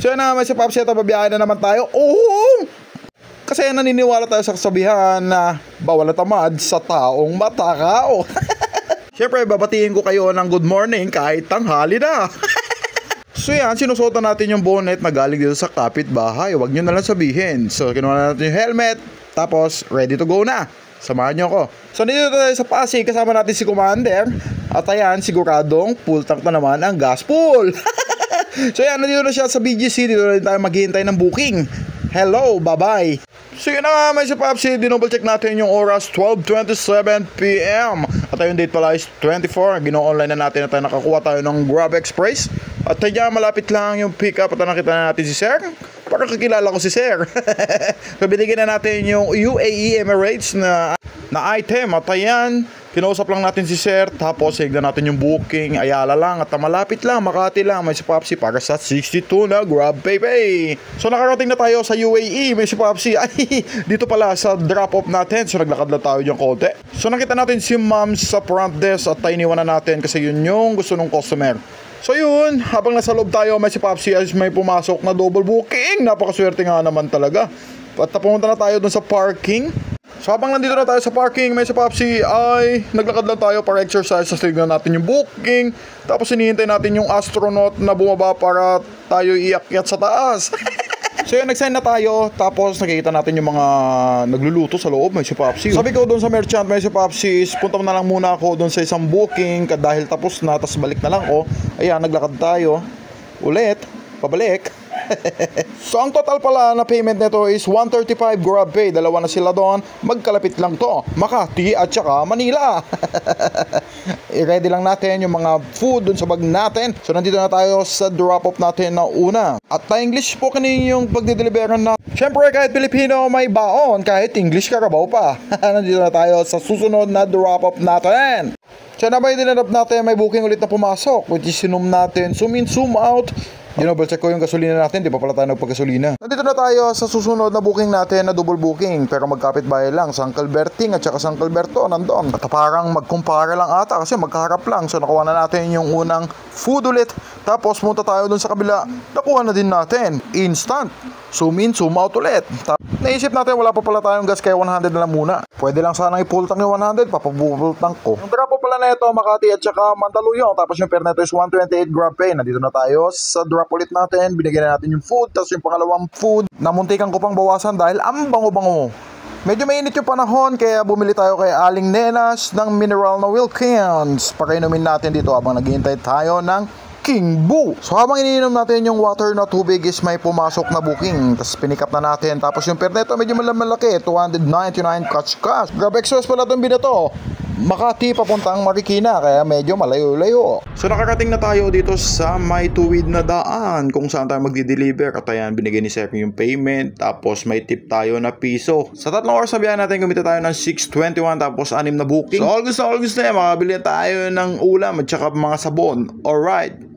So yun na, may si Popsi, ito babiyahin na naman tayo. Oh! Kasi naniniwala tayo sa kasabihan na bawal na tamad sa taong matakao. Siyempre, babatiin ko kayo ng good morning kahit tanghali na. So yan, sinusuotan natin yung bonnet na galing dito sa kapitbahay. Huwag nyo na lang sabihin. So kinuha na natin yung helmet, tapos ready to go na. Samahan nyo ako. So dito tayo sa Pasig, kasama natin si Commander. At ayan, siguradong full tank na naman ang gas pool. So yan, nandito na siya sa BGC. Dito na tayo maghihintay ng booking. Hello, bye-bye. So yun na nga, may si Popsi, dinouble check natin yung oras, 12:27 PM. At yung date pala is 24. Gino-online na natin at nakakuha tayo ng Grab Express. At tayo malapit lang yung pick up at nakita na natin si Sir. Parang kakilala ko si Sir. So binigyan na natin yung UAE Emirates na item. At ayan, kinausap lang natin si Sir. Tapos higda natin yung booking. Ayala lang at malapit lang, Makati lang. May si Popsi para sa 62 na Grab Pay. So nakarating na tayo sa UAE. May si Popsi. Ay, dito pala sa drop off natin. So naglakad lang tayo yung konti. So nakita natin si Ma'am sa front desk at tayo iniwan na natin kasi yun yung gusto ng customer. So yun, habang nasa loob tayo, may si Popsi as may pumasok na double booking. Napakaswerte nga naman talaga. At pumunta na tayo dun sa parking. So habang nandito na tayo sa parking, may si Popsi ay naglakad lang tayo para exercise. So tignan natin yung booking. Tapos hinihintay natin yung astronaut na bumaba para tayo iakyat sa taas. So yun, nag-sign na tayo. Tapos nakikita natin yung mga nagluluto sa loob. May si Popsi. Sabi ko doon sa merchant, may si Popsi, punta na lang muna ako doon sa isang booking dahil tapos na, tapos balik na lang ako. Ayan, naglakad tayo ulit, pabalik. So ang total pala na payment nito is 135 Grab Pay. Dalawa na sila doon. Magkalapit lang to, Makati at saka Manila. I-ready lang natin yung mga food dun sa bag natin. So nandito na tayo sa drop off natin na una. At na-English po kanina yung pagdideliveran na. Siyempre kahit Pilipino may baon, kahit English karabaw pa. Nandito na tayo sa susunod na drop off natin. So nabay dinanap natin, may booking ulit na pumasok, which is sinum natin, zoom in, zoom out. Double check ko yung gasolina natin, di pa pala tayo nagpagasolina. Nandito na tayo sa susunod na booking natin na double booking, pero magkapit bahay lang, sa Uncle Berting at saka sa Uncle Berto nandoon. At parang magkumpara lang ata kasi magkaharap lang. So nakuha na natin yung unang food ulit. Tapos punta tayo dun sa kabila, nakuha na din natin instant. Zoom in, zoom out ulit. Naisip natin wala pa pala tayong gas kaya 100 na lang muna. Pwede lang sanang i-full tank yung 100, papabubul tank ko. Yung drop pala na ito, Makati at saka Mandaluyong. Tapos yung fare na ito is 128 Grab Pay. Nandito na tayo sa drop ulit natin. Binigyan na natin yung food. Tapos yung pangalawang food, namuntikan ko pang bawasan dahil ang bango-bango. Medyo mainit yung panahon kaya bumili tayo kay Aling Nenas ng mineral na Wilkins. Pakainumin natin dito habang naghihintay tayo ng King Boo. So habang iniinom natin yung water na tubig is may pumasok na booking. Tapos pinikap na natin. Tapos yung fare nito medyo malaki, 299 cash. Grab Express pala itong binato. Makati papuntang Marikina kaya medyo malayo-layo. So nakarating na tayo dito sa may tuwid na daan kung saan tayo magdi-deliver. At ayan, binigyan ni Sir yung payment. Tapos may tip tayo na piso. Sa 3 oras na biyahe natin, kumita tayo ng 621 tapos 6 na booking. So all gusto na yan, makabili tayo ng ulam at saka mga sabon. Alright.